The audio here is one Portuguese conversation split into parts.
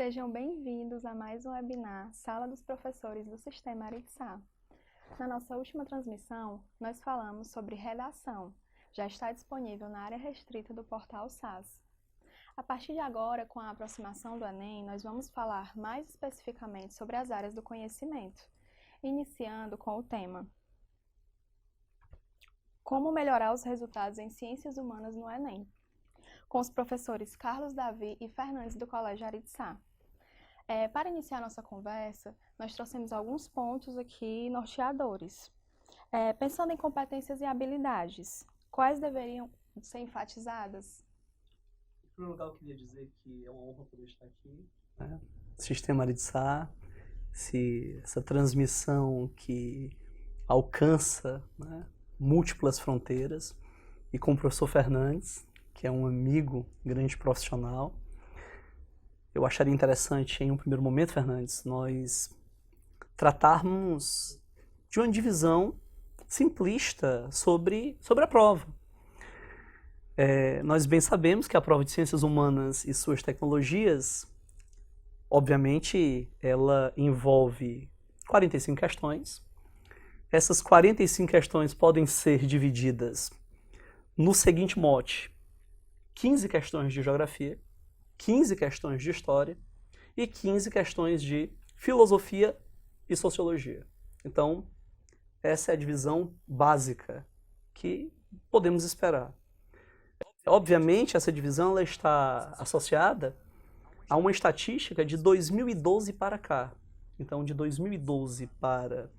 Sejam bem-vindos a mais um webinar Sala dos Professores do Sistema Aritsá. Na nossa última transmissão, nós falamos sobre redação. Já está disponível na área restrita do portal SAS. A partir de agora, com a aproximação do Enem, nós vamos falar mais especificamente sobre as áreas do conhecimento, iniciando com o tema: Como melhorar os resultados em Ciências Humanas no Enem, com os professores Carlos Davi e Fernandes do Colégio Aritsá. Para iniciar nossa conversa, nós trouxemos alguns pontos aqui norteadores. Pensando em competências e habilidades, quais deveriam ser enfatizadas? Em primeiro lugar, eu queria dizer que é uma honra poder estar aqui. Sistema Aritsá, essa transmissão que alcança, né, múltiplas fronteiras, e com o professor Fernandes, que é um amigo, grande profissional. Eu acharia interessante, em um primeiro momento, Fernandes, nós tratarmos de uma divisão simplista sobre a prova. Nós bem sabemos que a prova de Ciências Humanas e suas tecnologias, obviamente, ela envolve 45 questões. Essas 45 questões podem ser divididas no seguinte mote: 15 questões de geografia, 15 questões de história e 15 questões de filosofia e sociologia. Então, essa é a divisão básica que podemos esperar. Obviamente, essa divisão ela está associada a uma estatística de 2012 para cá. Então, de 2012 para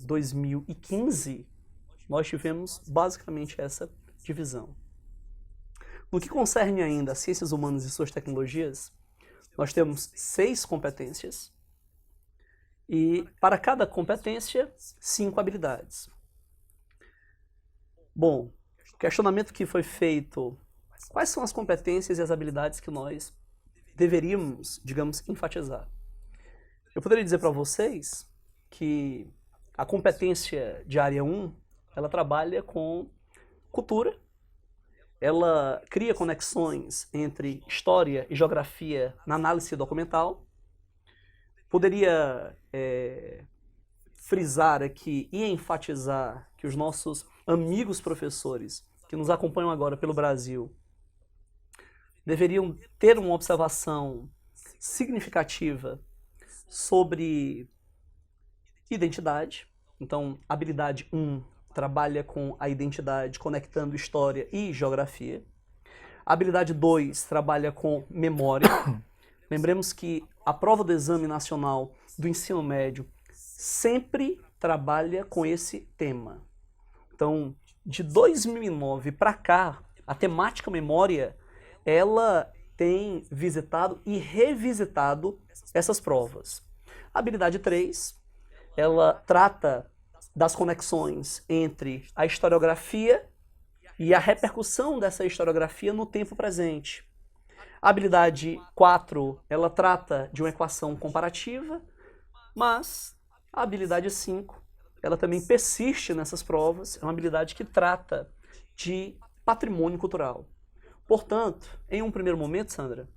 2015, nós tivemos basicamente essa divisão. No que concerne ainda as ciências humanas e suas tecnologias, nós temos 6 competências e, para cada competência, 5 habilidades. Bom, o questionamento que foi feito: quais são as competências e as habilidades que nós deveríamos, digamos, enfatizar? Eu poderia dizer para vocês que a competência de área 1, ela trabalha com cultura. Ela cria conexões entre história e geografia na análise documental. Poderia frisar aqui e enfatizar que os nossos amigos professores que nos acompanham agora pelo Brasil deveriam ter uma observação significativa sobre identidade. Então, habilidade 1 trabalha com a identidade, conectando história e geografia. A habilidade 2 trabalha com memória. Lembremos que a prova do Exame Nacional do Ensino Médio sempre trabalha com esse tema. Então, de 2009 para cá, a temática memória, ela tem visitado e revisitado essas provas. A habilidade 3, ela trata das conexões entre a historiografia e a repercussão dessa historiografia no tempo presente. A habilidade 4, ela trata de uma equação comparativa, mas a habilidade 5, ela também persiste nessas provas, é uma habilidade que trata de patrimônio cultural. Portanto, em um primeiro momento, Sandra,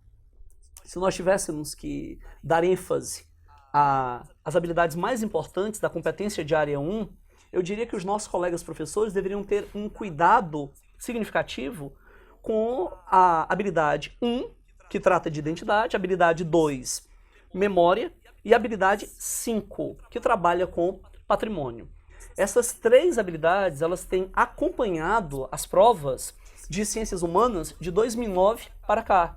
se nós tivéssemos que dar ênfase as habilidades mais importantes da competência de área 1, eu diria que os nossos colegas professores deveriam ter um cuidado significativo com a habilidade 1, que trata de identidade, a habilidade 2, memória, e a habilidade 5, que trabalha com patrimônio. Essas 3 habilidades, elas têm acompanhado as provas de ciências humanas de 2009 para cá.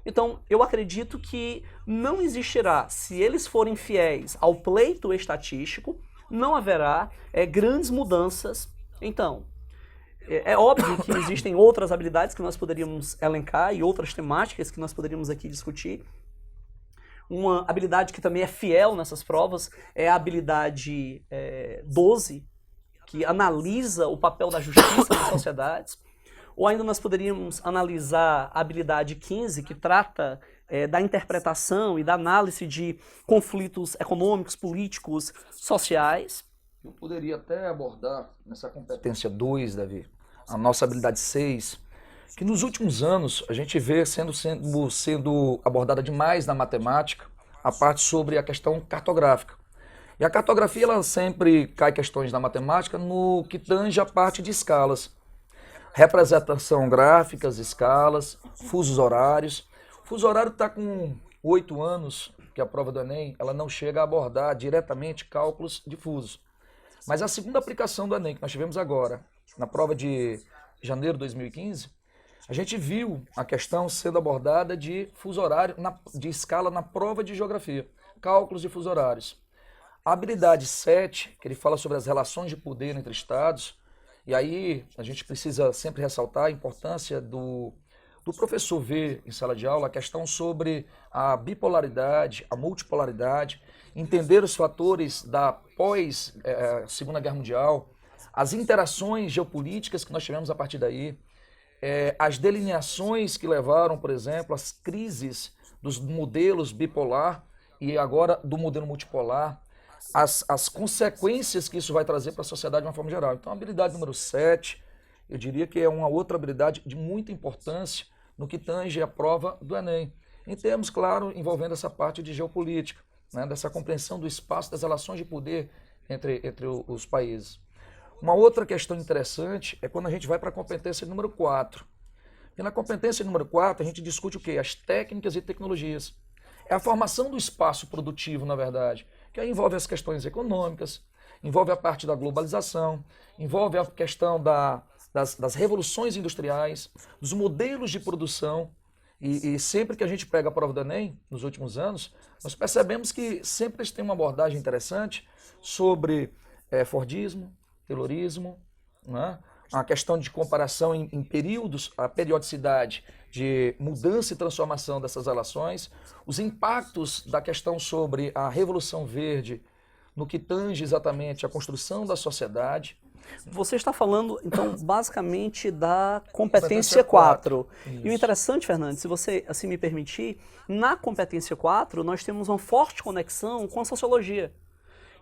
Então, eu acredito que não existirá, se eles forem fiéis ao pleito estatístico, não haverá grandes mudanças. Então, é óbvio que existem outras habilidades que nós poderíamos elencar e outras temáticas que nós poderíamos aqui discutir. Uma habilidade que também é fiel nessas provas é a habilidade 12, que analisa o papel da justiça nas sociedades. Ou ainda nós poderíamos analisar a habilidade 15, que trata da interpretação e da análise de conflitos econômicos, políticos, sociais. Eu poderia até abordar nessa competência 2, Davi, a nossa habilidade 6, que nos últimos anos a gente vê sendo abordada demais na matemática a parte sobre a questão cartográfica. E a cartografia ela sempre cai questões da matemática no que tange a parte de escalas. Representação gráficas, escalas, fusos horários. O fuso horário está com 8 anos, que a prova do Enem ela não chega a abordar diretamente cálculos de fusos. Mas a segunda aplicação do Enem, que nós tivemos agora, na prova de janeiro de 2015, a gente viu a questão sendo abordada de fuso horário, de escala na prova de geografia, cálculos de fuso horários. A habilidade 7, que ele fala sobre as relações de poder entre estados, e aí a gente precisa sempre ressaltar a importância do professor ver em sala de aula a questão sobre a bipolaridade, a multipolaridade, entender os fatores da pós-Segunda Guerra Mundial, as interações geopolíticas que nós tivemos a partir daí, as delineações que levaram, por exemplo, às crises dos modelos bipolar e agora do modelo multipolar, as consequências que isso vai trazer para a sociedade de uma forma geral. Então, a habilidade número 7, eu diria que é uma outra habilidade de muita importância no que tange a prova do Enem. Em termos, claro, envolvendo essa parte de geopolítica, né, dessa compreensão do espaço, das relações de poder entre os países. Uma outra questão interessante é quando a gente vai para a competência número 4. E na competência número 4, a gente discute o quê? As técnicas e tecnologias. É a formação do espaço produtivo, na verdade, que aí envolve as questões econômicas, envolve a parte da globalização, envolve a questão das revoluções industriais, dos modelos de produção. E sempre que a gente pega a prova do Enem, nos últimos anos, nós percebemos que sempre eles têm uma abordagem interessante sobre Fordismo, Taylorismo, né? A questão de comparação em períodos, a periodicidade de mudança e transformação dessas relações, os impactos da questão sobre a Revolução Verde no que tange exatamente a construção da sociedade. Você está falando, então, basicamente da competência 4. E o interessante, Fernando, se você assim me permitir, na competência 4 nós temos uma forte conexão com a sociologia.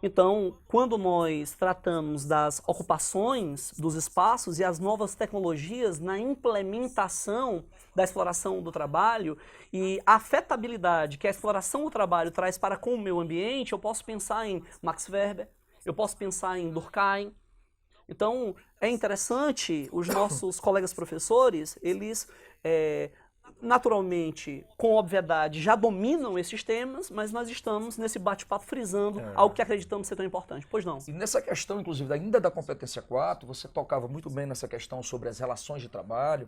Então, quando nós tratamos das ocupações dos espaços e as novas tecnologias na implementação da exploração do trabalho e a afetabilidade que a exploração do trabalho traz para com o meio ambiente, eu posso pensar em Max Weber, eu posso pensar em Durkheim. Então, é interessante, os nossos colegas professores, eles naturalmente, com obviedade, já dominam esses temas, mas nós estamos nesse bate-papo frisando algo que acreditamos ser tão importante. Pois não? E nessa questão, inclusive, ainda da competência 4, você tocava muito bem nessa questão sobre as relações de trabalho,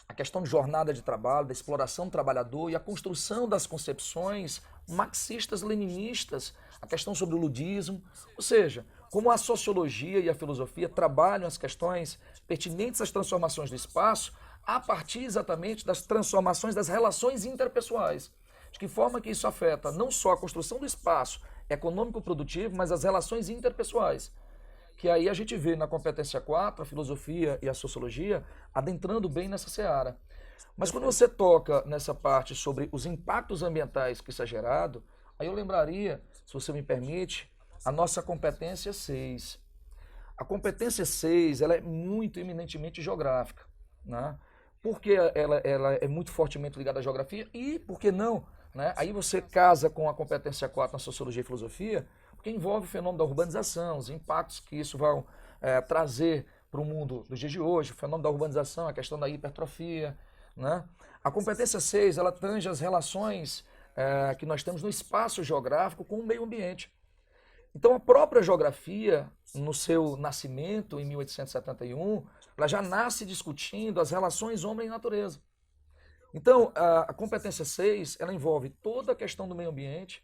a questão de jornada de trabalho, da exploração do trabalhador e a construção das concepções marxistas-leninistas, a questão sobre o ludismo, ou seja, como a sociologia e a filosofia trabalham as questões pertinentes às transformações do espaço a partir exatamente das transformações das relações interpessoais. De que forma que isso afeta não só a construção do espaço econômico-produtivo, mas as relações interpessoais. Que aí a gente vê na competência 4, a filosofia e a sociologia adentrando bem nessa seara. Mas quando você toca nessa parte sobre os impactos ambientais que isso é gerado, aí eu lembraria, se você me permite, a nossa competência 6. A competência 6 ela é muito eminentemente geográfica, né? Porque ela é muito fortemente ligada à geografia e, por que não, né? Aí você casa com a competência 4 na sociologia e filosofia, porque envolve o fenômeno da urbanização, os impactos que isso vai trazer para o mundo dos dias de hoje, o fenômeno da urbanização, a questão da hipertrofia, né? A competência 6 ela tange as relações que nós temos no espaço geográfico com o meio ambiente. Então, a própria geografia, no seu nascimento, em 1871, ela já nasce discutindo as relações homem e natureza. Então, a competência 6, ela envolve toda a questão do meio ambiente,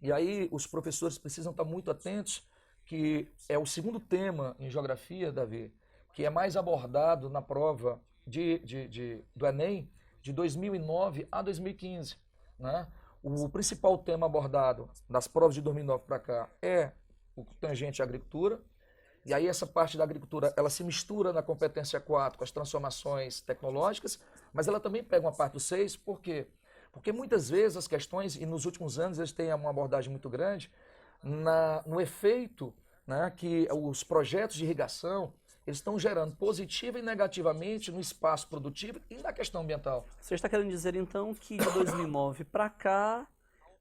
e aí os professores precisam estar muito atentos, que é o segundo tema em geografia, Davi, que é mais abordado na prova do Enem de 2009 a 2015, né? O principal tema abordado das provas de 2009 para cá é o tangente à agricultura. E aí essa parte da agricultura, ela se mistura na competência 4 com as transformações tecnológicas, mas ela também pega uma parte do 6, por quê? Porque muitas vezes as questões, e nos últimos anos eles têm uma abordagem muito grande, no efeito, né, que os projetos de irrigação eles estão gerando positiva e negativamente no espaço produtivo e na questão ambiental. Você está querendo dizer, então, que de 2009 para cá,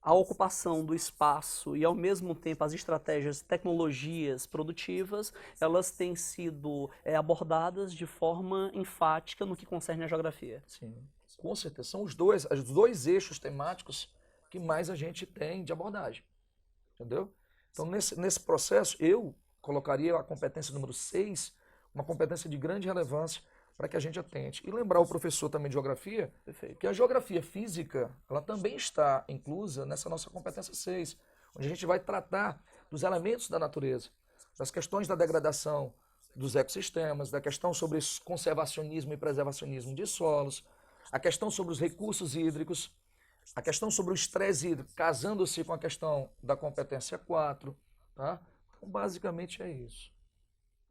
a ocupação do espaço e, ao mesmo tempo, as estratégias, tecnologias produtivas, elas têm sido abordadas de forma enfática no que concerne à geografia. Sim, com certeza. São os dois eixos temáticos que mais a gente tem de abordagem. Entendeu? Então, nesse processo, eu colocaria a competência número 6, uma competência de grande relevância para que a gente atente. E lembrar o professor também de geografia, Perfeito. que a geografia física, ela também está inclusa nessa nossa competência 6, onde a gente vai tratar dos elementos da natureza, das questões da degradação dos ecossistemas, da questão sobre conservacionismo e preservacionismo de solos, a questão sobre os recursos hídricos, a questão sobre o estresse hídrico, casando-se com a questão da competência 4, tá? Então, basicamente é isso.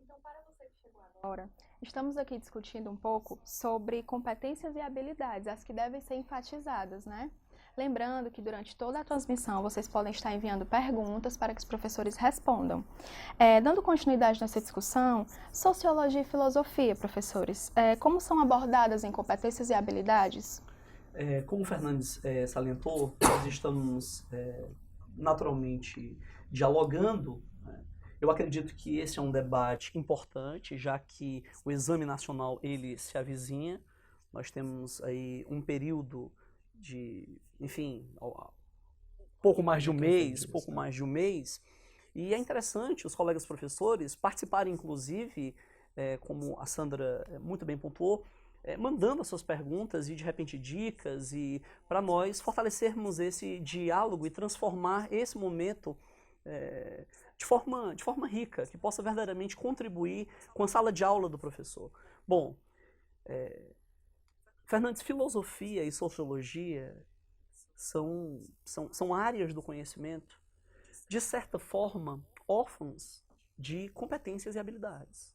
Então, para você que chegou agora, estamos aqui discutindo um pouco sobre competências e habilidades, as que devem ser enfatizadas, né? Lembrando que durante toda a transmissão vocês podem estar enviando perguntas para que os professores respondam. Dando continuidade nessa discussão, sociologia e filosofia, professores, como são abordadas em competências e habilidades? Como o Fernandes salientou, nós estamos naturalmente dialogando, né? Eu acredito que esse é um debate importante, já que o Exame Nacional ele se avizinha. Nós temos aí um período de, enfim, pouco mais de um mês, e é interessante os colegas professores participarem, inclusive, como a Sandra muito bem pontuou, mandando as suas perguntas e, de repente, dicas, e para nós fortalecermos esse diálogo e transformar esse momento de forma rica, que possa verdadeiramente contribuir com a sala de aula do professor. Bom, Fernandes, filosofia e sociologia são áreas do conhecimento, de certa forma, órfãos de competências e habilidades.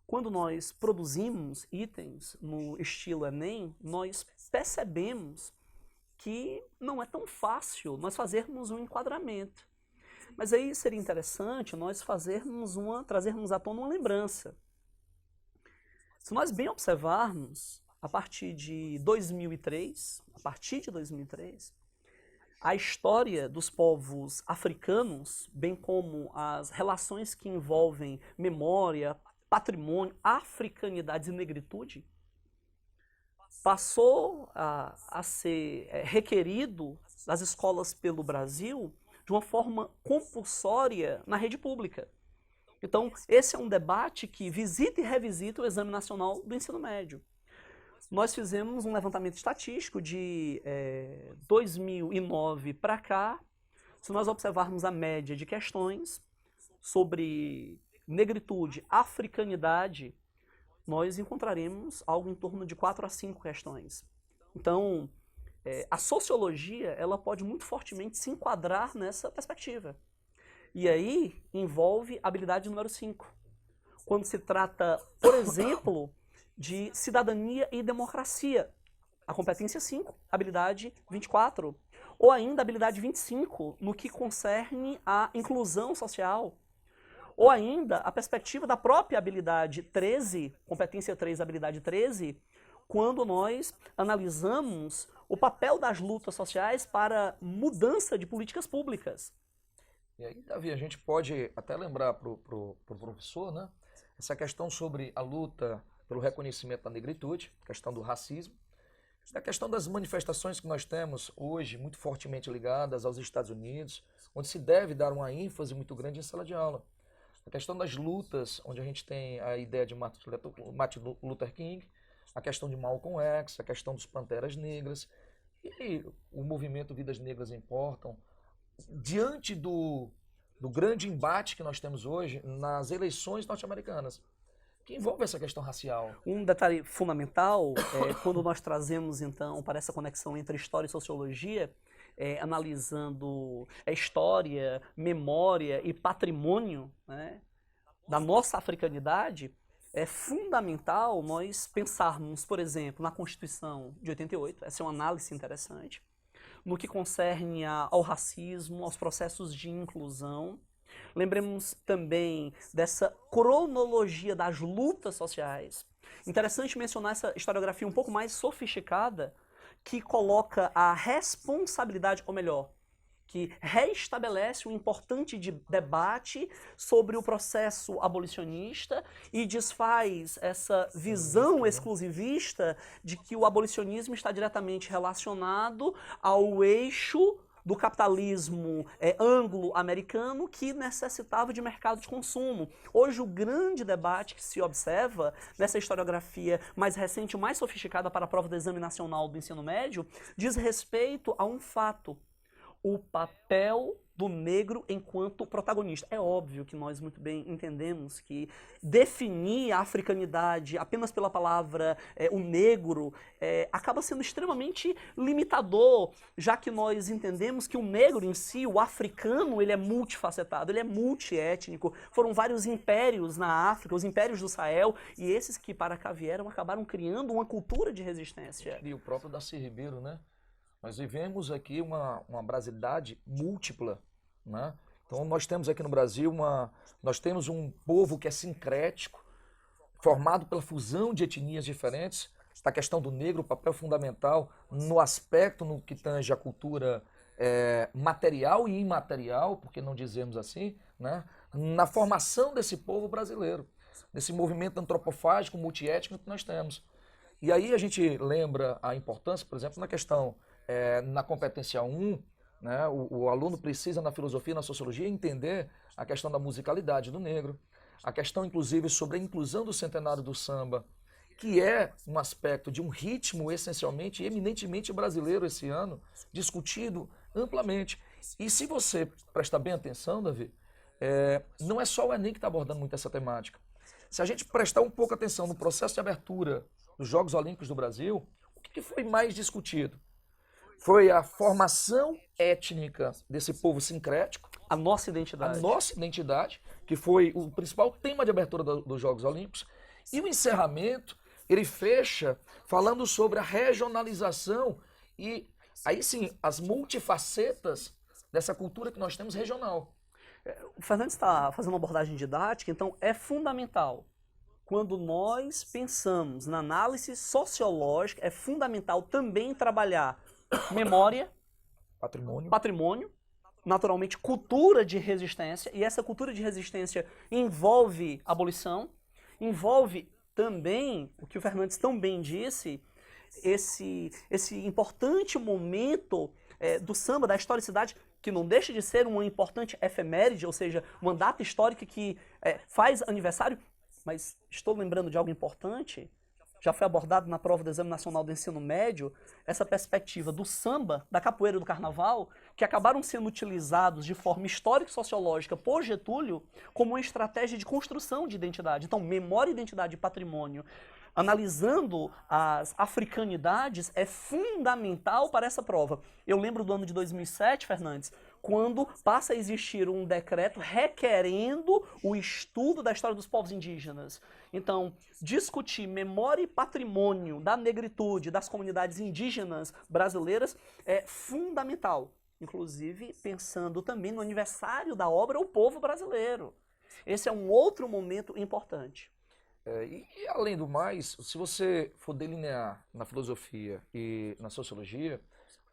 Quando nós produzimos itens no estilo Enem, nós percebemos que não é tão fácil nós fazermos um enquadramento. Mas aí seria interessante nós trazermos à tona uma lembrança. Se nós bem observarmos, a partir de 2003, a história dos povos africanos, bem como as relações que envolvem memória, patrimônio, africanidade e negritude, passou a ser requerido das escolas pelo Brasil de uma forma compulsória na rede pública. Então, esse é um debate que visita e revisita o Exame Nacional do Ensino Médio. Nós fizemos um levantamento estatístico de 2009 para cá. Se nós observarmos a média de questões sobre negritude, africanidade, nós encontraremos algo em torno de 4 a 5 questões. Então, a sociologia ela pode muito fortemente se enquadrar nessa perspectiva. E aí envolve a habilidade número 5. Quando se trata, por exemplo, de cidadania e democracia, a competência 5, habilidade 24. Ou ainda a habilidade 25, no que concerne à inclusão social. Ou ainda a perspectiva da própria habilidade 13, competência 3, habilidade 13, quando nós analisamos o papel das lutas sociais para mudança de políticas públicas. E aí, Davi, a gente pode até lembrar para o professor, né, essa questão sobre a luta pelo reconhecimento da negritude, questão do racismo, da questão das manifestações que nós temos hoje, muito fortemente ligadas aos Estados Unidos, onde se deve dar uma ênfase muito grande em sala de aula. A questão das lutas, onde a gente tem a ideia de Martin Luther King, a questão de Malcolm X, a questão dos Panteras Negras, e o movimento Vidas Negras Importam, diante do grande embate que nós temos hoje nas eleições norte-americanas, que envolve essa questão racial. Um detalhe fundamental, quando nós trazemos, então, para essa conexão entre história e sociologia, analisando a história, memória e patrimônio, né, da nossa africanidade, é fundamental nós pensarmos, por exemplo, na Constituição de 88, essa é uma análise interessante, no que concerne ao racismo, aos processos de inclusão, Lembremos também dessa cronologia das lutas sociais. Interessante mencionar essa historiografia um pouco mais sofisticada, que coloca a responsabilidade, ou melhor, que reestabelece um importante debate sobre o processo abolicionista e desfaz essa visão exclusivista de que o abolicionismo está diretamente relacionado ao eixo do capitalismo anglo-americano que necessitava de mercado de consumo. Hoje o grande debate que se observa nessa historiografia mais recente, mais sofisticada para a prova do Exame Nacional do Ensino Médio, diz respeito a um fato: o papel do negro enquanto protagonista. É óbvio que nós muito bem entendemos que definir a africanidade apenas pela palavra o negro acaba sendo extremamente limitador, já que nós entendemos que o negro em si, o africano, ele é multifacetado, ele é multiétnico. Foram vários impérios na África, os impérios do Sahel, e esses que para cá vieram acabaram criando uma cultura de resistência. E o próprio Darcy Ribeiro, né? Nós vivemos aqui uma brasilidade múltipla, né? Então nós temos aqui no Brasil nós temos um povo que é sincrético, formado pela fusão de etnias diferentes. A questão do negro, o papel fundamental no aspecto no que tange a cultura material e imaterial, por que não dizemos assim, né? Na formação desse povo brasileiro, desse movimento antropofágico, multiétnico que nós temos. E aí a gente lembra a importância, por exemplo, na questão na competência 1, né, o aluno precisa, na filosofia e na sociologia, entender a questão da musicalidade do negro, a questão, inclusive, sobre a inclusão do centenário do samba, que é um aspecto de um ritmo essencialmente e eminentemente brasileiro esse ano, discutido amplamente. E se você prestar bem atenção, Davi, não é só o Enem que está abordando muito essa temática. Se a gente prestar um pouco atenção no processo de abertura dos Jogos Olímpicos do Brasil, o que foi mais discutido? Foi a formação étnica desse povo sincrético. A nossa identidade. A nossa identidade, que foi o principal tema de abertura dos Jogos Olímpicos. E o encerramento, ele fecha falando sobre a regionalização e, aí sim, as multifacetas dessa cultura que nós temos regional. O Fernando está fazendo uma abordagem didática, então é fundamental. Quando nós pensamos na análise sociológica, é fundamental também trabalhar memória, patrimônio, naturalmente cultura de resistência, e essa cultura de resistência envolve abolição, envolve também, o que o Fernandes tão bem disse, esse importante momento do samba, da historicidade, que não deixa de ser uma importante efeméride, ou seja, uma data histórica que faz aniversário, mas estou lembrando de algo importante. Já foi abordado na prova do Exame Nacional do Ensino Médio, essa perspectiva do samba, da capoeira e do carnaval, que acabaram sendo utilizados de forma histórica e sociológica por Getúlio como uma estratégia de construção de identidade. Então, memória, identidade e patrimônio, analisando as africanidades, é fundamental para essa prova. Eu lembro do ano de 2007, Fernandes, quando passa a existir um decreto requerendo o estudo da história dos povos indígenas. Então, discutir memória e patrimônio da negritude, das comunidades indígenas brasileiras é fundamental. Inclusive, pensando também no aniversário da obra O Povo Brasileiro. Esse é um outro momento importante. E além do mais, se você for delinear na filosofia e na sociologia,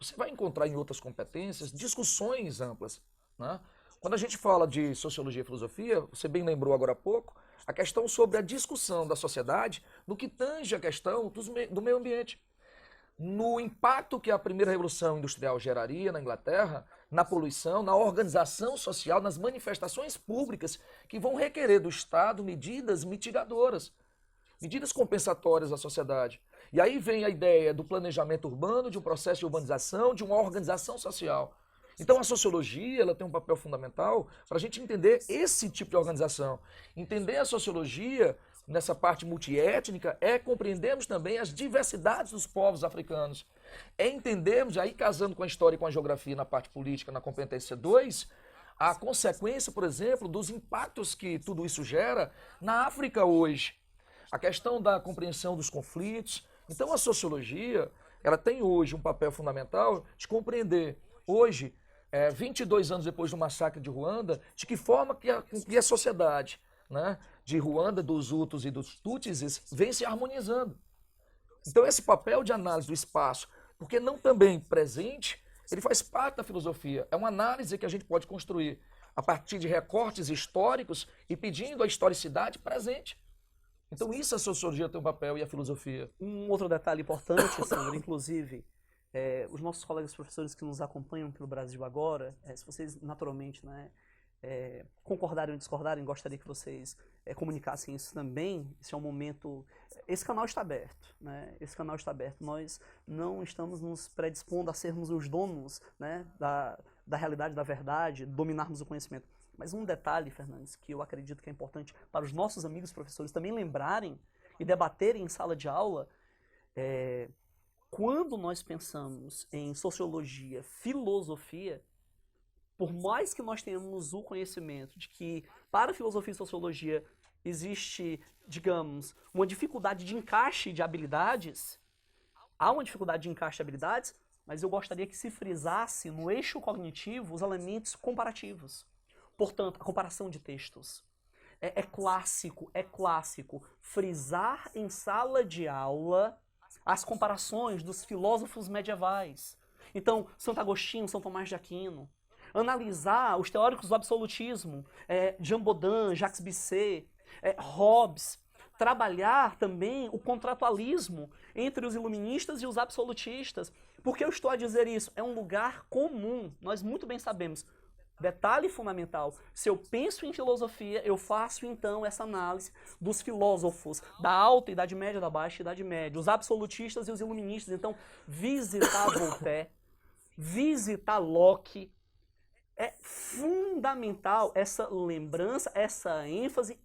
você vai encontrar em outras competências discussões amplas, né? Quando a gente fala de sociologia e filosofia, você bem lembrou agora há pouco, a questão sobre a discussão da sociedade no que tange a questão do meio ambiente. No impacto que a primeira revolução industrial geraria na Inglaterra, na poluição, na organização social, nas manifestações públicas que vão requerer do Estado medidas mitigadoras, medidas compensatórias à sociedade. E aí vem a ideia do planejamento urbano, de um processo de urbanização, de uma organização social. Então a sociologia ela tem um papel fundamental para a gente entender esse tipo de organização. Entender a sociologia nessa parte multiétnica compreendermos também as diversidades dos povos africanos. Entendermos, aí casando com a história e com a geografia na parte política, na competência 2, a consequência, por exemplo, dos impactos que tudo isso gera na África hoje. A questão da compreensão dos conflitos. Então a sociologia ela tem hoje um papel fundamental de compreender hoje 22 anos depois do massacre de Ruanda, de que forma que a sociedade, né, de Ruanda, dos Hutus e dos Tutsis, vem se harmonizando. Então esse papel de análise do espaço, porque não também presente, ele faz parte da filosofia. É uma análise que a gente pode construir a partir de recortes históricos e pedindo a historicidade presente. Então isso a sociologia tem um papel e a filosofia. Um outro detalhe importante, Sandra, inclusive, os nossos colegas professores que nos acompanham pelo Brasil agora, se vocês naturalmente, né, concordarem ou discordarem, gostaria que vocês comunicassem isso também. Esse é um momento. Esse canal está aberto, né? Esse canal está aberto. Nós não estamos nos predispondo a sermos os donos, né, da realidade, da verdade, dominarmos o conhecimento. Mas um detalhe, Fernandes, que eu acredito que é importante para os nossos amigos professores também lembrarem e debaterem em sala de aula, quando nós pensamos em sociologia, filosofia, por mais que nós tenhamos o conhecimento de que para a filosofia e sociologia existe, digamos, uma dificuldade de encaixe de habilidades, há uma dificuldade de encaixe de habilidades, mas eu gostaria que se frisasse no eixo cognitivo os elementos comparativos. Portanto, a comparação de textos. É clássico frisar em sala de aula as comparações dos filósofos medievais. Então, Santo Agostinho, São Tomás de Aquino. Analisar os teóricos do absolutismo, Jean Bodin, Jacques Bisset, Hobbes. Trabalhar também o contratualismo entre os iluministas e os absolutistas. Por que eu estou a dizer isso? É um lugar comum, nós muito bem sabemos. Detalhe fundamental, se eu penso em filosofia, eu faço então essa análise dos filósofos da Alta Idade Média, da Baixa Idade Média, os absolutistas e os iluministas. Então, visitar Voltaire, visitar Locke, é fundamental essa lembrança, essa ênfase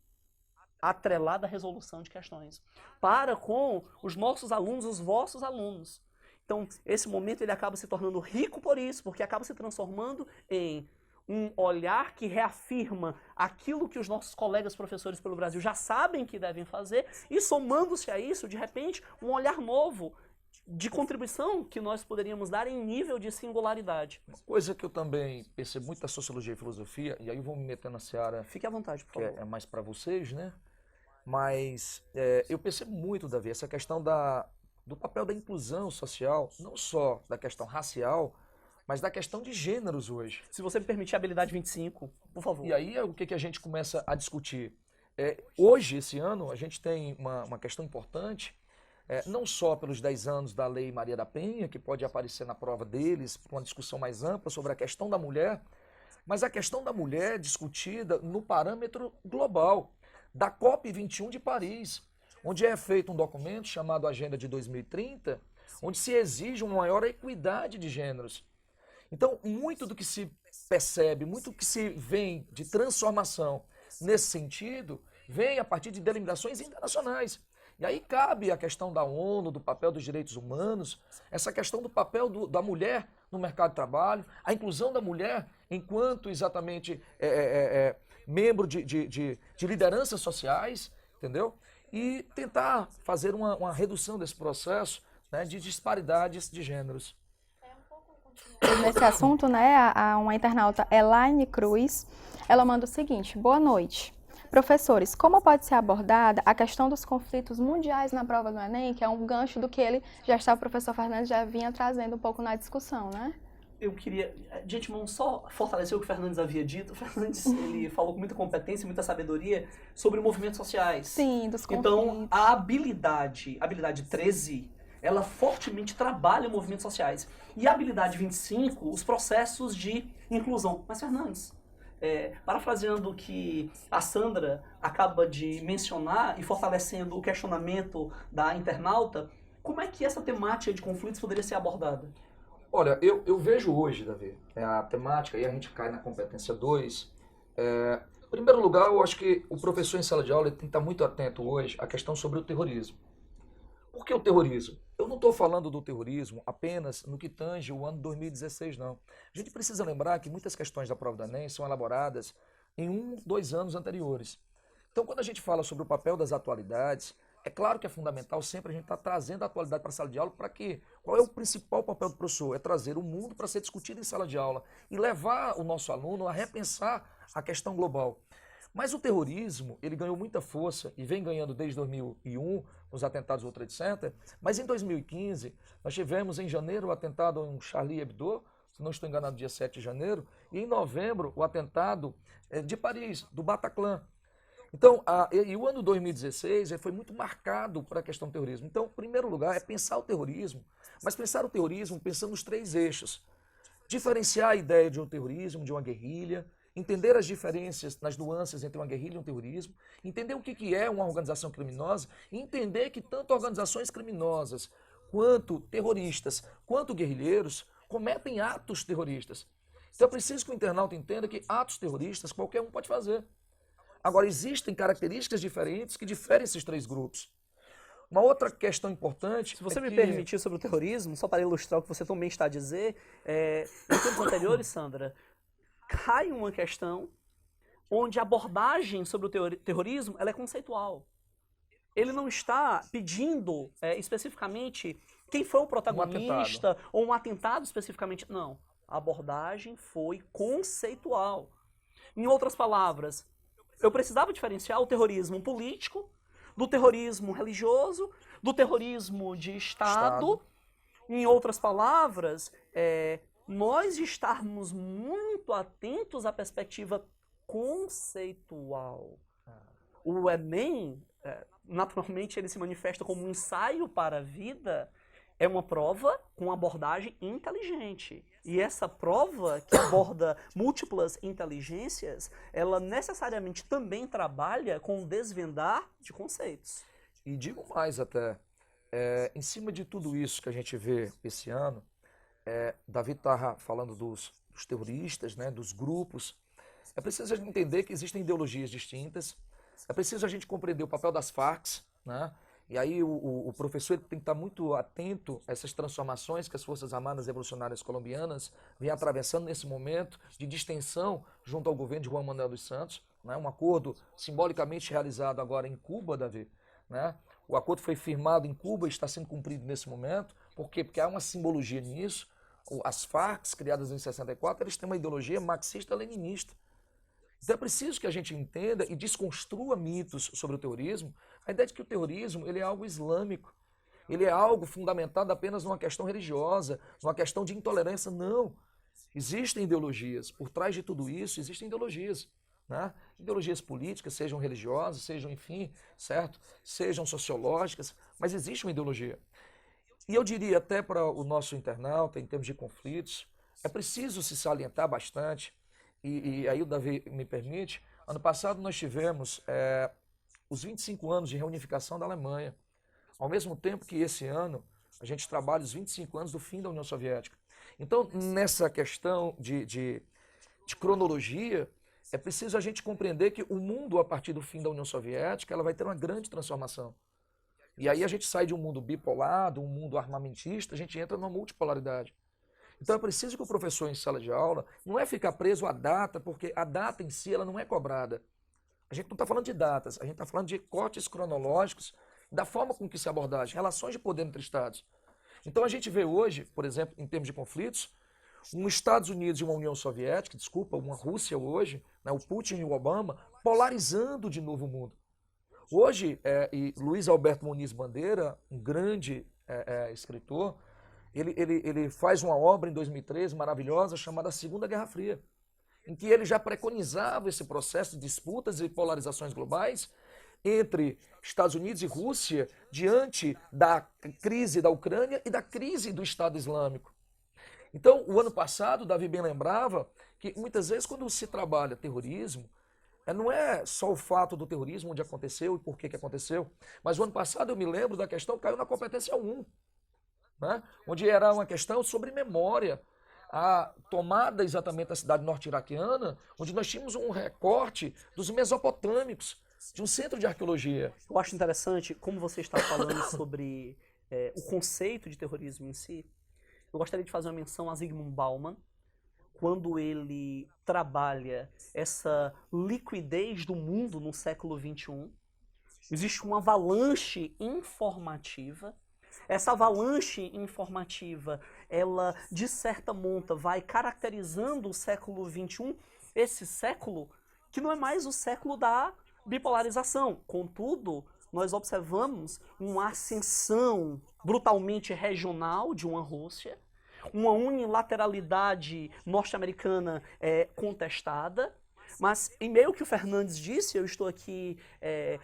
atrelada à resolução de questões para com os nossos alunos, os vossos alunos. Então, esse momento ele acaba se tornando rico por isso, porque acaba se transformando em um olhar que reafirma aquilo que os nossos colegas professores pelo Brasil já sabem que devem fazer e, somando-se a isso, de repente, um olhar novo de contribuição que nós poderíamos dar em nível de singularidade. Uma coisa que eu também percebo muito da sociologia e filosofia, e aí eu vou me meter na seara... Fique à vontade, por favor. Que é mais para vocês, né? Mas eu percebo muito, Davi, essa questão do papel da inclusão social, não só da questão racial, mas da questão de gêneros hoje. Se você me permitir a habilidade 25, por favor. E aí é o que a gente começa a discutir. Hoje, esse ano, a gente tem uma questão importante, não só pelos 10 anos da Lei Maria da Penha, que pode aparecer na prova deles, uma discussão mais ampla sobre a questão da mulher, mas a questão da mulher discutida no parâmetro global, da COP21 de Paris, onde é feito um documento chamado Agenda de 2030, onde se exige uma maior equidade de gêneros. Então, muito do que se percebe, muito do que se vem de transformação nesse sentido, vem a partir de delimitações internacionais. E aí cabe a questão da ONU, do papel dos direitos humanos, essa questão do papel da mulher no mercado de trabalho, a inclusão da mulher enquanto exatamente membro de lideranças sociais, entendeu? E tentar fazer uma redução desse processo, né, de disparidades de gêneros. Nesse assunto, né, uma internauta, Elaine Cruz, ela manda o seguinte: boa noite. Professores, como pode ser abordada a questão dos conflitos mundiais na prova do Enem, que é um gancho do que o professor Fernandes já vinha trazendo um pouco na discussão, né? Eu queria, de antemão, só fortalecer o que o Fernandes havia dito. O Fernandes, ele falou com muita competência e muita sabedoria sobre movimentos sociais. Sim, dos conflitos. Então, a habilidade 13, ela fortemente trabalha movimentos sociais. E a habilidade 25, os processos de inclusão. Mas, Fernandes, parafraseando o que a Sandra acaba de mencionar e fortalecendo o questionamento da internauta, como é que essa temática de conflitos poderia ser abordada? Olha, eu vejo hoje, Davi, a temática, e a gente cai na competência 2. Em primeiro lugar, eu acho que o professor em sala de aula tem que estar muito atento hoje à questão sobre o terrorismo. Por que o terrorismo? Eu não estou falando do terrorismo apenas no que tange o ano 2016, não. A gente precisa lembrar que muitas questões da prova do Enem são elaboradas em 2 anos anteriores. Então, quando a gente fala sobre o papel das atualidades, É claro que é fundamental sempre a gente estar trazendo a atualidade para a sala de aula, para que qual é o principal papel do professor? É trazer o mundo para ser discutido em sala de aula e levar o nosso aluno a repensar a questão global. Mas o terrorismo, ele ganhou muita força e vem ganhando desde 2001, os atentados do World Trade Center, mas em 2015, nós tivemos em janeiro o atentado em Charlie Hebdo, se não estou enganado, dia 7 de janeiro, e em novembro o atentado de Paris, do Bataclan. Então, e o ano 2016 foi muito marcado para a questão do terrorismo. Então, em primeiro lugar, é pensar o terrorismo, mas pensar o terrorismo pensando nos 3 eixos. Diferenciar a ideia de um terrorismo, de uma guerrilha, entender as diferenças, nas nuances entre uma guerrilha e um terrorismo, entender o que é uma organização criminosa e entender que tanto organizações criminosas, quanto terroristas, quanto guerrilheiros, cometem atos terroristas. Então é preciso que o internauta entenda que atos terroristas qualquer um pode fazer. Agora, existem características diferentes que diferem esses 3 grupos. Uma outra questão importante... Se você me permitir sobre o terrorismo, só para ilustrar o que você também está a dizer, em tempos anteriores, Sandra, cai uma questão onde a abordagem sobre o terrorismo ela é conceitual. Ele não está pedindo especificamente quem foi o protagonista ou um atentado especificamente. Não. A abordagem foi conceitual. Em outras palavras, eu precisava diferenciar o terrorismo político do terrorismo religioso, do terrorismo de Estado. Em outras palavras, nós estarmos muito atentos à perspectiva conceitual. O Enem, naturalmente, ele se manifesta como um ensaio para a vida, é uma prova com abordagem inteligente. E essa prova, que aborda múltiplas inteligências, ela necessariamente também trabalha com o desvendar de conceitos. E digo mais até, em cima de tudo isso que a gente vê esse ano, Davi estava falando dos terroristas, né, dos grupos. É preciso a gente entender que existem ideologias distintas, é preciso a gente compreender o papel das Farc, né? E aí o professor ele tem que estar muito atento a essas transformações que as Forças Armadas Revolucionárias Colombianas vêm atravessando nesse momento de distensão junto ao governo de Juan Manuel dos Santos, né? Um acordo simbolicamente realizado agora em Cuba, Davi, né? O acordo foi firmado em Cuba e está sendo cumprido nesse momento. Por quê? Porque há uma simbologia nisso. As Farc, criadas em 64, eles têm uma ideologia marxista-leninista. Então é preciso que a gente entenda e desconstrua mitos sobre o terrorismo, a ideia de que o terrorismo ele é algo islâmico, ele é algo fundamentado apenas numa questão religiosa, numa questão de intolerância. Não. Existem ideologias. Por trás de tudo isso, existem ideologias. Né? Ideologias políticas, sejam religiosas, sejam, enfim, certo? Sejam sociológicas, mas existe uma ideologia. E eu diria até para o nosso internauta, em termos de conflitos, é preciso se salientar bastante. E aí o Davi me permite, ano passado nós tivemos os 25 anos de reunificação da Alemanha, ao mesmo tempo que esse ano a gente trabalha os 25 anos do fim da União Soviética. Então, nessa questão de cronologia, é preciso a gente compreender que o mundo, a partir do fim da União Soviética, ela vai ter uma grande transformação. E aí a gente sai de um mundo bipolar, de um mundo armamentista, a gente entra numa multipolaridade. Então é preciso que o professor em sala de aula não é ficar preso à data, porque a data em si ela não é cobrada. A gente não está falando de datas, a gente está falando de cortes cronológicos, da forma com que se abordagem, relações de poder entre Estados. Então a gente vê hoje, por exemplo, em termos de conflitos, um Estados Unidos e uma União Soviética, uma Rússia hoje, né, o Putin e o Obama, polarizando de novo o mundo. Hoje, e Luiz Alberto Muniz Bandeira, um grande escritor, ele faz uma obra em 2013 maravilhosa chamada Segunda Guerra Fria, em que ele já preconizava esse processo de disputas e polarizações globais entre Estados Unidos e Rússia diante da crise da Ucrânia e da crise do Estado Islâmico. Então, o ano passado, Davi bem lembrava que muitas vezes quando se trabalha terrorismo, não é só o fato do terrorismo, onde aconteceu e por que aconteceu, mas o ano passado eu me lembro da questão que caiu na competência 1, né? Onde era uma questão sobre memória, a tomada exatamente da cidade norte-iraquiana, onde nós tínhamos um recorte dos mesopotâmicos, de um centro de arqueologia. Eu acho interessante como você está falando sobre o conceito de terrorismo em si. Eu gostaria de fazer uma menção a Zygmunt Bauman, quando ele trabalha essa liquidez do mundo no século XXI, Existe uma avalanche informativa. Essa avalanche informativa, ela, de certa monta, vai caracterizando o século XXI, esse século que não é mais o século da bipolarização. Contudo, nós observamos uma ascensão brutalmente regional de uma Rússia, uma unilateralidade norte-americana contestada, mas em meio ao que o Fernandes disse, eu estou aqui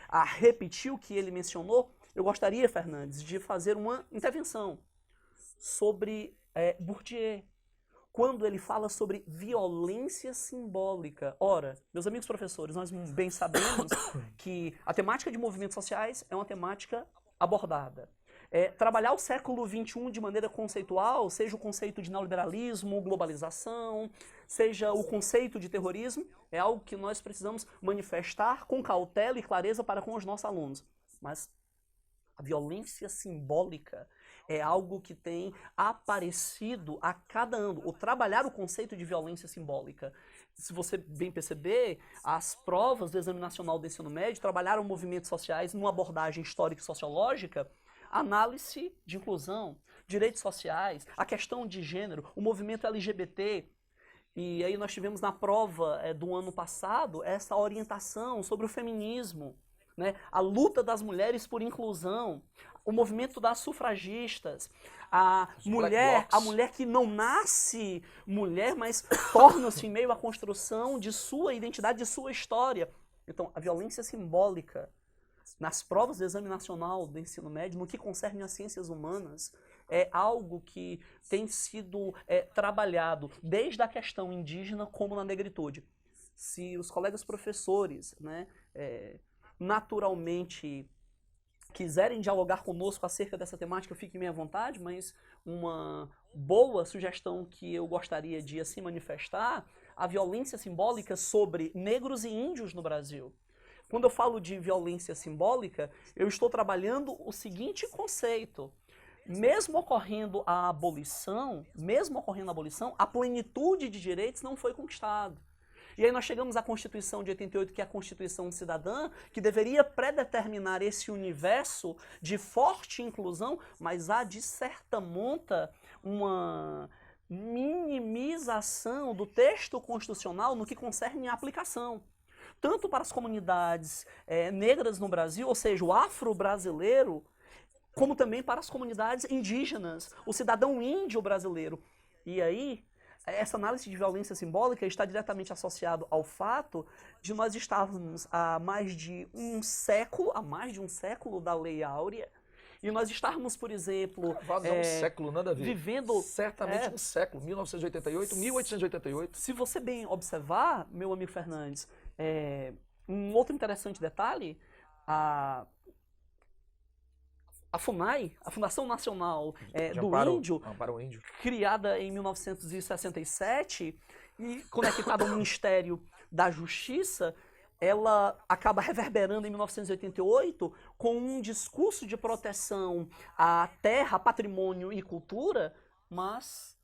a repetir o que ele mencionou, eu gostaria, Fernandes, de fazer uma intervenção sobre Bourdieu, quando ele fala sobre violência simbólica. Ora, meus amigos professores, nós bem sabemos que a temática de movimentos sociais é uma temática abordada. Trabalhar o século XXI de maneira conceitual, seja o conceito de neoliberalismo, globalização, seja o conceito de terrorismo, é algo que nós precisamos manifestar com cautela e clareza para com os nossos alunos. Mas a violência simbólica é algo que tem aparecido a cada ano. O trabalhar o conceito de violência simbólica. Se você bem perceber, as provas do Exame Nacional do Ensino Médio trabalharam movimentos sociais numa abordagem histórica e sociológica, análise de inclusão, direitos sociais, a questão de gênero, o movimento LGBT. E aí nós tivemos na prova do ano passado essa orientação sobre o feminismo, né? A luta das mulheres por inclusão, o movimento das sufragistas, a mulher que não nasce mulher, mas torna-se em meio à construção de sua identidade, de sua história. Então, a violência simbólica nas provas do Exame Nacional do Ensino Médio, no que concerne às ciências humanas, é algo que tem sido trabalhado desde a questão indígena como na negritude. Se os colegas professores, né, naturalmente quiserem dialogar conosco acerca dessa temática, fiquem bem à vontade, mas uma boa sugestão que eu gostaria de assim manifestar, a violência simbólica sobre negros e índios no Brasil. Quando eu falo de violência simbólica, eu estou trabalhando o seguinte conceito. Mesmo ocorrendo a abolição, a plenitude de direitos não foi conquistada. E aí nós chegamos à Constituição de 88, que é a Constituição Cidadã, que deveria predeterminar esse universo de forte inclusão, mas há, de certa monta, uma minimização do texto constitucional no que concerne a aplicação. Tanto para as comunidades negras no Brasil, ou seja, o afro-brasileiro, como também para as comunidades indígenas, o cidadão índio brasileiro. E aí, essa análise de violência simbólica está diretamente associado ao fato de nós estarmos há mais de um século da Lei Áurea, e nós estarmos, por exemplo, um século, nada a ver. Vivendo certamente um século, 1988, 1888. Se você bem observar, meu amigo Fernandes, um outro interessante detalhe, a FUNAI, a Fundação Nacional Amparo Índio, criada em 1967 e conectada ao Ministério da Justiça, ela acaba reverberando em 1988 com um discurso de proteção à terra, patrimônio e cultura, mas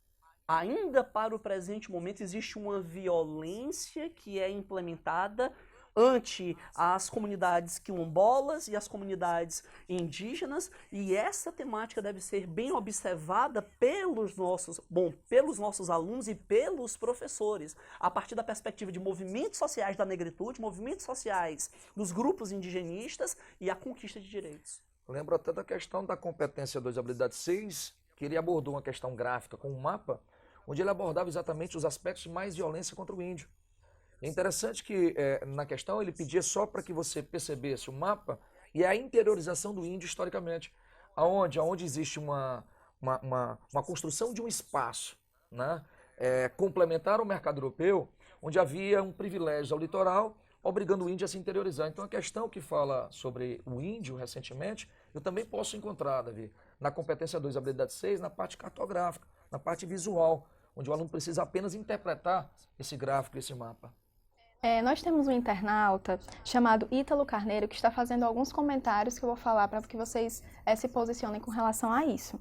ainda para o presente momento existe uma violência que é implementada ante as comunidades quilombolas e as comunidades indígenas, e essa temática deve ser bem observada pelos nossos alunos e pelos professores, a partir da perspectiva de movimentos sociais da negritude, movimentos sociais dos grupos indigenistas e a conquista de direitos. Lembro até da questão da competência 2, habilidade 6, que ele abordou uma questão gráfica com um mapa, onde ele abordava exatamente os aspectos de mais violência contra o índio. É interessante que na questão ele pedia só para que você percebesse o mapa e a interiorização do índio historicamente, aonde existe uma construção de um espaço, né, complementar ao mercado europeu, onde havia um privilégio ao litoral, obrigando o índio a se interiorizar. Então a questão que fala sobre o índio recentemente, eu também posso encontrar, Davi, na competência 2, habilidade 6, na parte cartográfica, na parte visual, onde o aluno precisa apenas interpretar esse gráfico, esse mapa. Nós temos um internauta chamado Ítalo Carneiro que está fazendo alguns comentários que eu vou falar para que vocês se posicionem com relação a isso.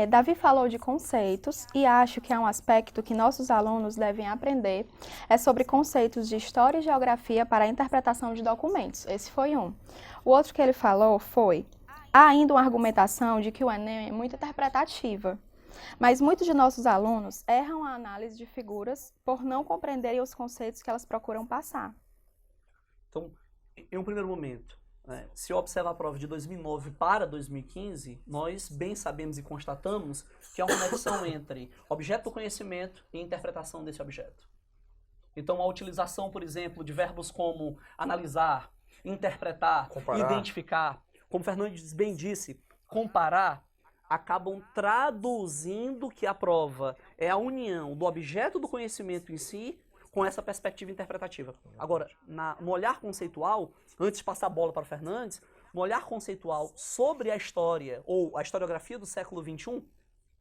Davi falou de conceitos e acho que é um aspecto que nossos alunos devem aprender, sobre conceitos de história e geografia para a interpretação de documentos. Esse foi um. O outro que ele falou foi: há ainda uma argumentação de que o Enem é muito interpretativa, mas muitos de nossos alunos erram a análise de figuras por não compreenderem os conceitos que elas procuram passar. Então, em um primeiro momento, se observa a prova de 2009 para 2015, nós bem sabemos e constatamos que há uma conexão entre objeto do conhecimento e interpretação desse objeto. Então, a utilização, por exemplo, de verbos como analisar, interpretar, Comparar. identificar, como Fernandes bem disse, comparar, acabam traduzindo que a prova é a união do objeto do conhecimento em si com essa perspectiva interpretativa. Agora, no olhar conceitual, antes de passar a bola para o Fernandes, no olhar conceitual sobre a história ou a historiografia do século XXI,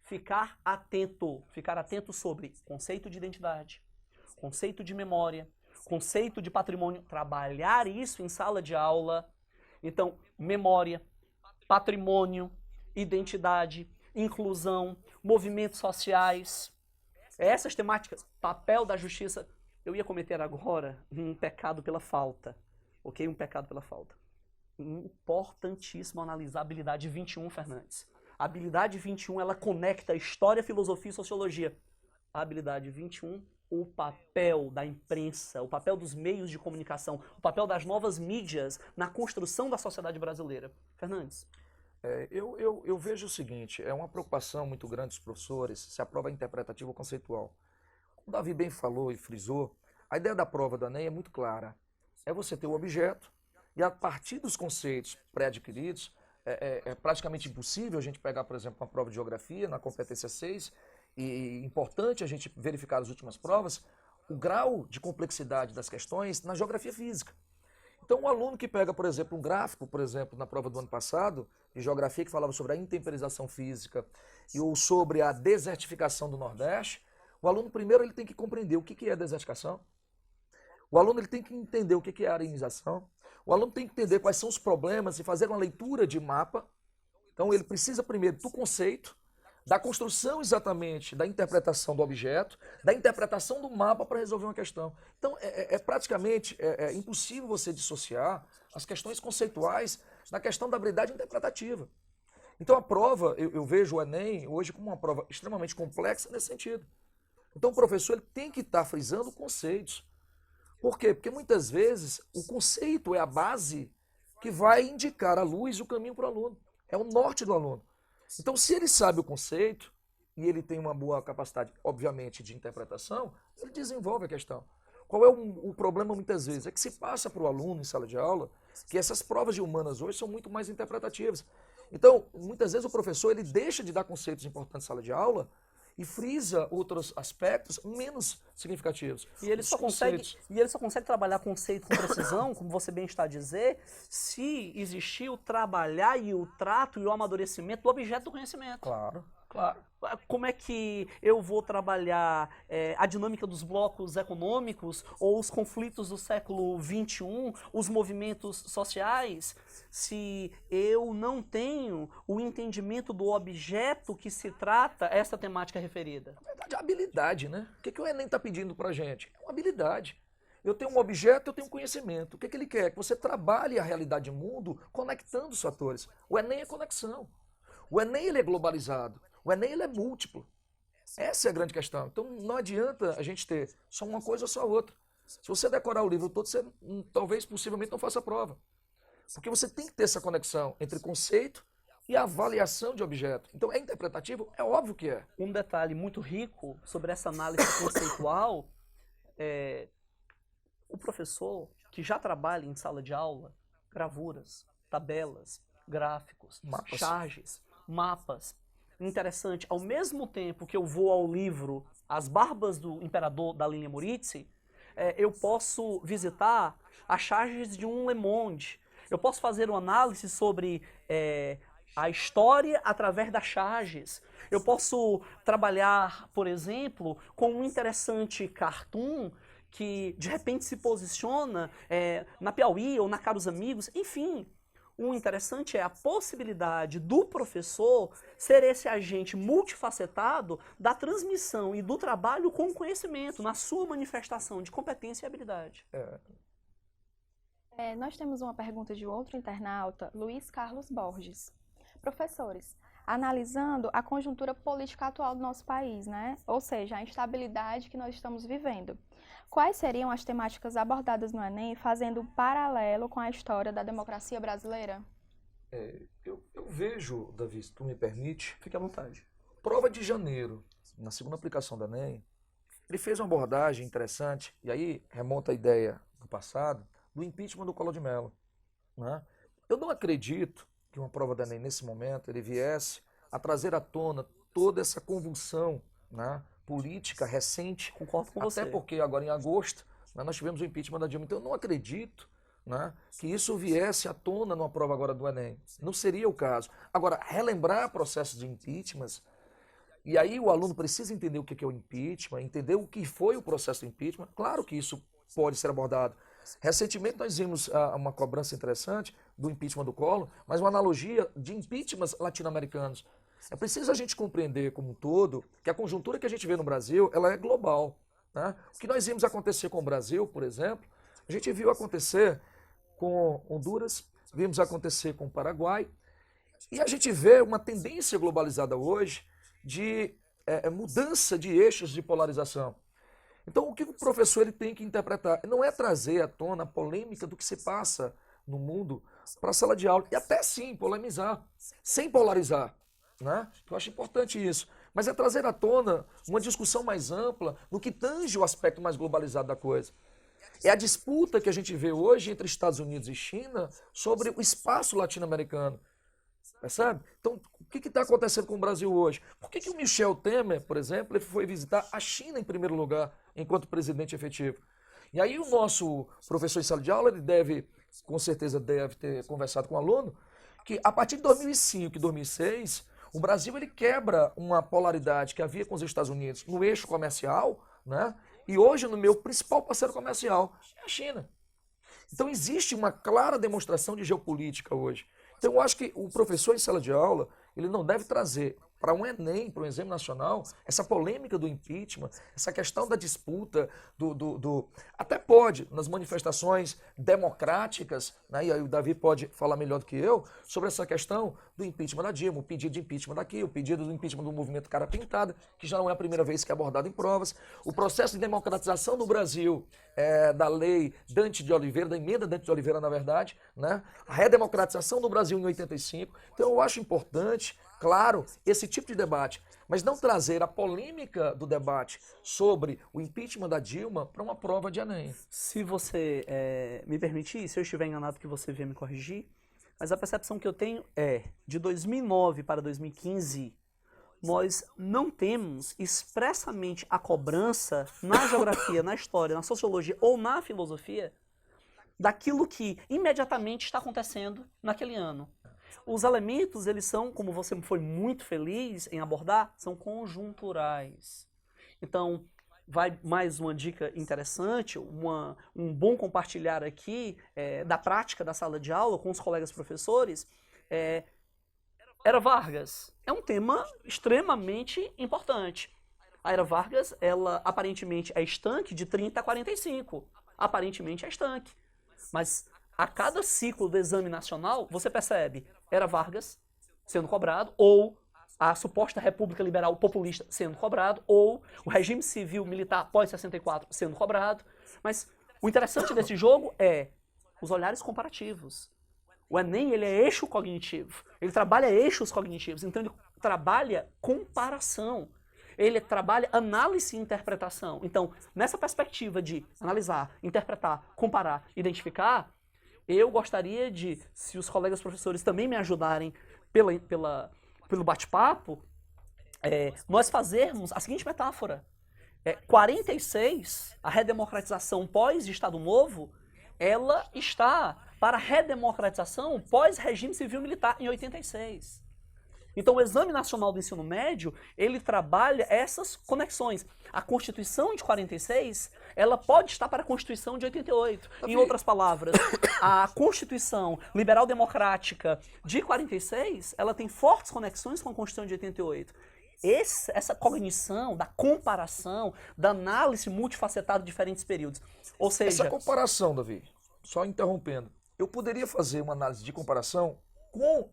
ficar atento sobre conceito de identidade, conceito de memória, conceito de patrimônio, trabalhar isso em sala de aula. Então, memória, patrimônio, identidade, inclusão, movimentos sociais, essas temáticas, papel da justiça. Eu ia cometer agora um pecado pela falta, ok? Um pecado pela falta. Importantíssimo analisar a habilidade 21, Fernandes. A habilidade 21, ela conecta história, filosofia e sociologia. A habilidade 21, o papel da imprensa, o papel dos meios de comunicação, o papel das novas mídias na construção da sociedade brasileira. Fernandes. Eu vejo o seguinte, é uma preocupação muito grande dos professores se a prova é interpretativa ou conceitual. Como o Davi bem falou e frisou, a ideia da prova do Enem é muito clara. É você ter o objeto e a partir dos conceitos pré-adquiridos, é praticamente impossível a gente pegar, por exemplo, uma prova de geografia na competência 6, e importante a gente verificar as últimas provas, o grau de complexidade das questões na geografia física. Então, um aluno que pega, por exemplo, um gráfico, por exemplo, na prova do ano passado, de geografia, que falava sobre a intemperização física ou sobre a desertificação do Nordeste, o aluno primeiro ele tem que compreender o que é desertificação, o aluno ele tem que entender o que é arenização, o aluno tem que entender quais são os problemas e fazer uma leitura de mapa. Então, ele precisa primeiro do conceito, da construção exatamente da interpretação do objeto, da interpretação do mapa para resolver uma questão. Então, praticamente impossível você dissociar as questões conceituais da questão da habilidade interpretativa. Então, a prova, eu vejo o Enem hoje como uma prova extremamente complexa nesse sentido. Então, o professor ele tem que estar frisando conceitos. Por quê? Porque muitas vezes o conceito é a base que vai indicar a luz e o caminho para o aluno. É o norte do aluno. Então, se ele sabe o conceito e ele tem uma boa capacidade, obviamente, de interpretação, ele desenvolve a questão. Qual é o problema muitas vezes? É que se passa para o aluno em sala de aula que essas provas de humanas hoje são muito mais interpretativas. Então, muitas vezes o professor ele deixa de dar conceitos importantes em sala de aula e frisa outros aspectos menos significativos. E ele só consegue trabalhar conceito com precisão, como você bem está a dizer, se existir o trabalhar e o trato e o amadurecimento do objeto do conhecimento. Claro, claro. Como é que eu vou trabalhar a dinâmica dos blocos econômicos ou os conflitos do século XXI, os movimentos sociais, se eu não tenho o entendimento do objeto que se trata essa temática referida? Na verdade, é habilidade, né? O que o Enem está pedindo para a gente? É uma habilidade. Eu tenho um objeto, eu tenho um conhecimento. O que ele quer? Que você trabalhe a realidade do mundo conectando os fatores. O Enem é conexão. O Enem ele é globalizado. O Enem ele é múltiplo. Essa é a grande questão. Então não adianta a gente ter só uma coisa ou só outra. Se você decorar o livro todo, você talvez, possivelmente, não faça a prova. Porque você tem que ter essa conexão entre conceito e avaliação de objeto. Então é interpretativo? É óbvio que é. Um detalhe muito rico sobre essa análise conceitual é o professor que já trabalha em sala de aula, gravuras, tabelas, gráficos, charges, mapas. Interessante, ao mesmo tempo que eu vou ao livro As Barbas do Imperador, da Lilia Morizzi, eu posso visitar as charges de um Le Monde. Eu posso fazer uma análise sobre a história através das charges. Eu posso trabalhar, por exemplo, com um interessante cartoon que de repente se posiciona na Piauí ou na Caros Amigos, enfim. O interessante é a possibilidade do professor ser esse agente multifacetado da transmissão e do trabalho com conhecimento, na sua manifestação de competência e habilidade. Nós temos uma pergunta de outro internauta, Luiz Carlos Borges. Professores, analisando a conjuntura política atual do nosso país, né? Ou seja, a instabilidade que nós estamos vivendo, quais seriam as temáticas abordadas no Enem, fazendo um paralelo com a história da democracia brasileira? Eu vejo, Davi, se tu me permite, Fique à vontade. prova de janeiro, na segunda aplicação do Enem, ele fez uma abordagem interessante, e aí remonta a ideia do passado, do impeachment do Collor de Mello. Né? Eu não acredito que uma prova do Enem, nesse momento, ele viesse a trazer à tona toda essa convulsão, né, política recente. Concordo com você. Até porque agora em agosto, né, nós tivemos o impeachment da Dilma. Então eu não acredito, né, que isso viesse à tona numa prova agora do Enem. Não seria o caso. Agora, relembrar processos de impeachment, e aí o aluno precisa entender o que é o impeachment, entender o que foi o processo de impeachment. Claro que isso pode ser abordado. Recentemente nós vimos uma cobrança interessante do impeachment do Collor, mas uma analogia de impeachments latino-americanos. É preciso a gente compreender como um todo que a conjuntura que a gente vê no Brasil, ela é global. Né? O que nós vimos acontecer com o Brasil, por exemplo, a gente viu acontecer com Honduras, vimos acontecer com o Paraguai, e a gente vê uma tendência globalizada hoje de mudança de eixos de polarização. Então, o que o professor ele tem que interpretar não é trazer à tona a polêmica do que se passa no mundo para a sala de aula, e até sim polemizar, sem polarizar. Né? Eu acho importante isso. Mas é trazer à tona uma discussão mais ampla no que tange o aspecto mais globalizado da coisa. É a disputa que a gente vê hoje entre Estados Unidos e China sobre o espaço latino-americano. Percebe? Então, o que está acontecendo com o Brasil hoje? Por que o Michel Temer, por exemplo, ele foi visitar a China em primeiro lugar, enquanto presidente efetivo? E aí o nosso professor em sala de aula, ele deve, com certeza deve ter conversado com o aluno, que a partir de 2005 e 2006, o Brasil ele quebra uma polaridade que havia com os Estados Unidos no eixo comercial, né? E hoje no meu principal parceiro comercial é a China. Então existe uma clara demonstração de geopolítica hoje. Então eu acho que o professor em sala de aula, ele não deve trazer para um Enem, para um exame nacional, essa polêmica do impeachment, essa questão da disputa, até pode, nas manifestações democráticas, né, e aí o Davi pode falar melhor do que eu, sobre essa questão do impeachment da Dilma, o pedido de impeachment daqui, o pedido do impeachment do movimento Cara Pintada, que já não é a primeira vez que é abordado em provas, o processo de democratização no Brasil, da lei Dante de Oliveira, da emenda Dante de Oliveira, na verdade, né, a redemocratização do Brasil em 85. Então eu acho importante, claro, esse tipo de debate, mas não trazer a polêmica do debate sobre o impeachment da Dilma para uma prova de Enem. Se você me permitir, se eu estiver enganado que você venha me corrigir, mas a percepção que eu tenho é, de 2009 para 2015, nós não temos expressamente a cobrança na geografia, na história, na sociologia ou na filosofia daquilo que imediatamente está acontecendo naquele ano. Os elementos, eles são, como você foi muito feliz em abordar, são conjunturais. Então, vai mais uma dica interessante, um bom compartilhar aqui da prática da sala de aula com os colegas professores. Era Vargas é um tema extremamente importante. A Era Vargas, ela aparentemente é estanque de 30 a 45. Aparentemente é estanque. Mas a cada ciclo do exame nacional, você percebe Era Vargas sendo cobrado, ou a suposta República Liberal Populista sendo cobrado, ou o regime civil militar pós-64 sendo cobrado. Mas o interessante desse jogo é os olhares comparativos. O Enem, ele é eixo cognitivo. Ele trabalha eixos cognitivos, então ele trabalha comparação. Ele trabalha análise e interpretação. Então, nessa perspectiva de analisar, interpretar, comparar, identificar, eu gostaria de, se os colegas professores também me ajudarem pelo bate-papo, nós fazermos a seguinte metáfora. 46, a redemocratização pós-Estado Novo, ela está para a redemocratização pós-regime civil-militar em 86. Então, o Exame Nacional do Ensino Médio, ele trabalha essas conexões. A Constituição de 46, ela pode estar para a Constituição de 88. Em outras palavras, a Constituição Liberal-Democrática de 46, ela tem fortes conexões com a Constituição de 88. Essa cognição da comparação, da análise multifacetada de diferentes períodos. Ou seja... Essa comparação, Davi, só interrompendo, eu poderia fazer uma análise de comparação com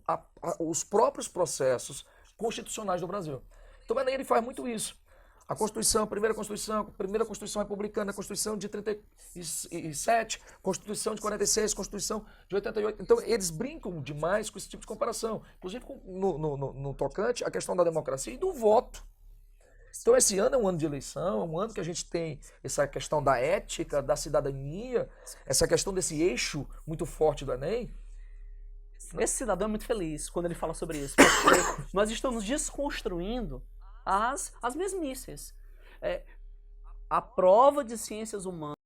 os próprios processos constitucionais do Brasil. Então, ele faz muito isso. A Constituição, a primeira Constituição republicana, a Constituição de 37, Constituição de 46, Constituição de 88. Então, eles brincam demais com esse tipo de comparação. Inclusive, no tocante à questão da democracia e do voto. Então, esse ano é um ano de eleição, é um ano que a gente tem essa questão da ética, da cidadania, essa questão desse eixo muito forte do Enem. Esse cidadão é muito feliz quando ele fala sobre isso, porque nós estamos desconstruindo as mesmices. A prova de ciências humanas